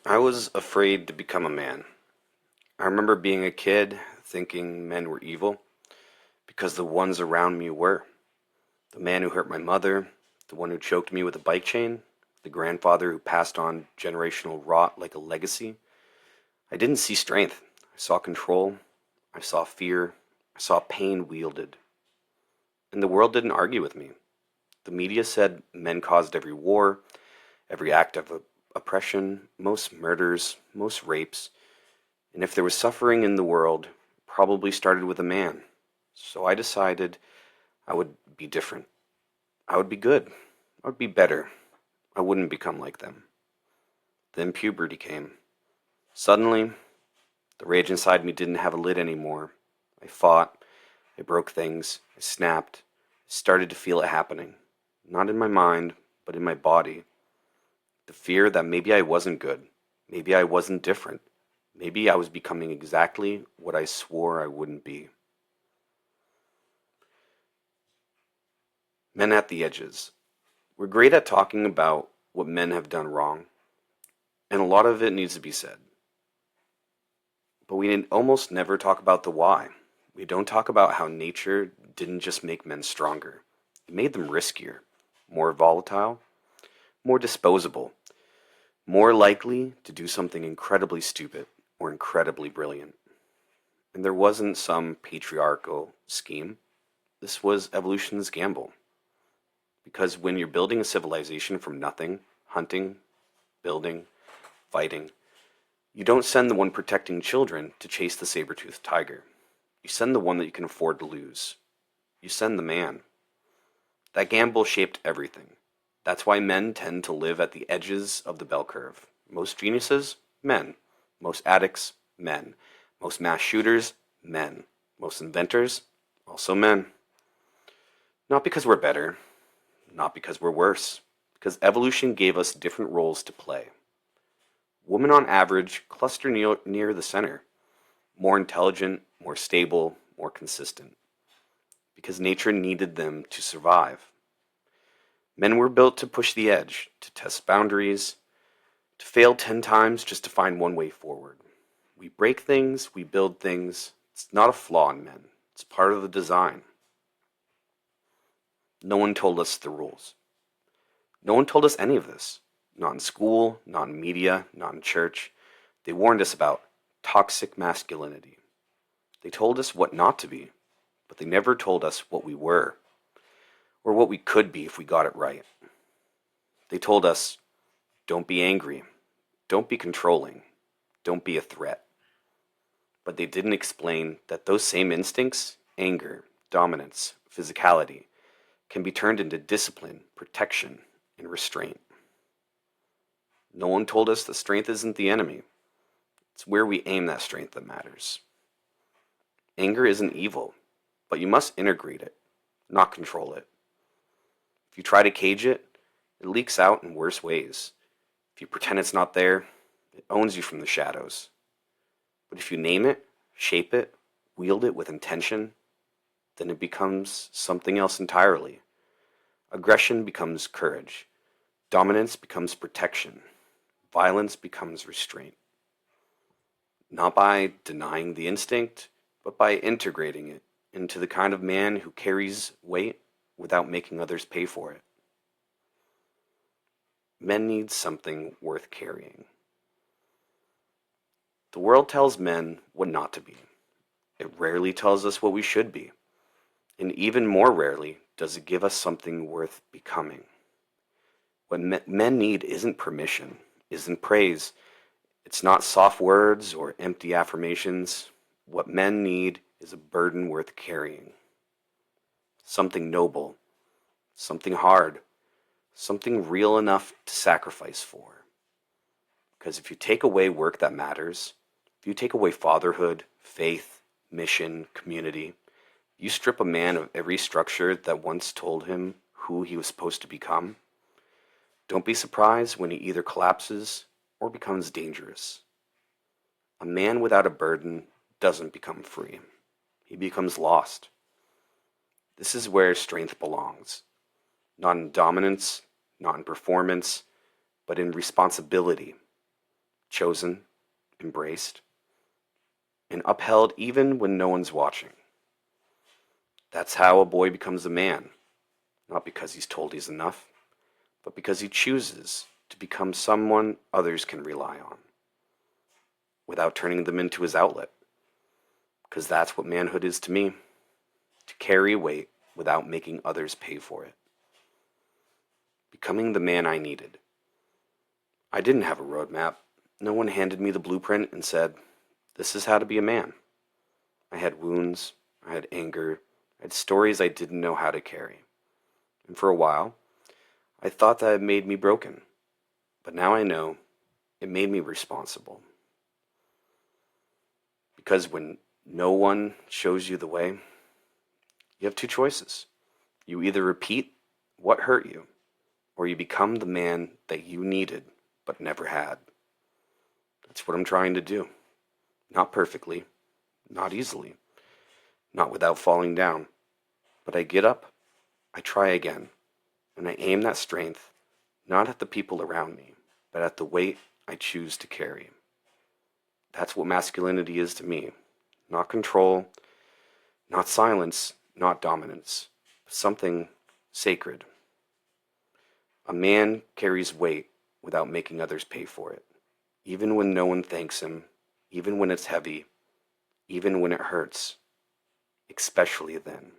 I was afraid to become a man. I remember being a kid thinking men were evil because the ones around me were. The man who hurt my mother, the one who choked me with a bike chain, the grandfather who passed on generational rot like a legacy. I didn't see strength. I saw control. I saw fear. I saw pain wielded. And the world didn't argue with me. The media said men caused every war, every act of oppression, most murders, most rapes. And if there was suffering in the world, it probably started with a man. So I decided I would be different. I would be good. I would be better. I wouldn't become like them. Then puberty came. Suddenly, the rage inside me didn't have a lid anymore. I fought. I broke things. I snapped. I started to feel it happening. Not in my mind, but in my body. The fear that maybe I wasn't good. Maybe I wasn't different. Maybe I was becoming exactly what I swore I wouldn't be. Men at the edges. We're great at talking about what men have done wrong, and a lot of it needs to be said. But we almost never talk about the why. We don't talk about how nature didn't just make men stronger. It made them riskier, more volatile, more disposable, more likely to do something incredibly stupid or incredibly brilliant. And there wasn't some patriarchal scheme. This was evolution's gamble. Because when you're building a civilization from nothing, hunting, building, fighting, you don't send the one protecting children to chase the saber-toothed tiger. You send the one that you can afford to lose. You send the man. That gamble shaped everything. That's why men tend to live at the edges of the bell curve. Most geniuses, men. Most addicts, men. Most mass shooters, men. Most inventors, also men. Not because we're better, not because we're worse, because evolution gave us different roles to play. Women on average cluster near the center, more intelligent, more stable, more consistent, because nature needed them to survive. Men were built to push the edge, to test boundaries, to fail 10 times just to find one way forward. We break things, we build things. It's not a flaw in men. It's part of the design. No one told us the rules. No one told us any of this. Not in school, not in media, not in church. They warned us about toxic masculinity. They told us what not to be, but they never told us what we were, or what we could be if we got it right. They told us, don't be angry, don't be controlling, don't be a threat. But they didn't explain that those same instincts, anger, dominance, physicality, can be turned into discipline, protection, and restraint. No one told us that strength isn't the enemy. It's where we aim that strength that matters. Anger isn't evil, but you must integrate it, not control it. If you try to cage it, it leaks out in worse ways. If you pretend it's not there, it owns you from the shadows. But if you name it, shape it, wield it with intention, then it becomes something else entirely. Aggression becomes courage. Dominance becomes protection. Violence becomes restraint. Not by denying the instinct, but by integrating it into the kind of man who carries weight without making others pay for it. Men need something worth carrying. The world tells men what not to be. It rarely tells us what we should be. And even more rarely does it give us something worth becoming. What men need isn't permission, isn't praise. It's not soft words or empty affirmations. What men need is a burden worth carrying. Something noble, something hard, something real enough to sacrifice for. Because if you take away work that matters, if you take away fatherhood, faith, mission, community, you strip a man of every structure that once told him who he was supposed to become. Don't be surprised when he either collapses or becomes dangerous. A man without a burden doesn't become free. He becomes lost. This is where strength belongs. Not in dominance, not in performance, but in responsibility. chosen, embraced, and upheld even when no one's watching. That's how a boy becomes a man, not because he's told he's enough, but because he chooses to become someone others can rely on, without turning them into his outlet. Because that's what manhood is to me, to carry weight without making others pay for it. Becoming the man I needed. I didn't have a roadmap. No one handed me the blueprint and said, this is how to be a man. I had wounds, I had anger, I had stories I didn't know how to carry. And for a while, I thought that it made me broken. But now I know it made me responsible. Because when no one shows you the way, you have two choices. You either repeat what hurt you, or you become the man that you needed but never had. That's what I'm trying to do. Not perfectly, not easily, not without falling down. But I get up, I try again, and I aim that strength not at the people around me, but at the weight I choose to carry. That's what masculinity is to me. Not control, not silence, not dominance, but something sacred. A man carries weight without making others pay for it, even when no one thanks him, even when it's heavy, even when it hurts, especially then.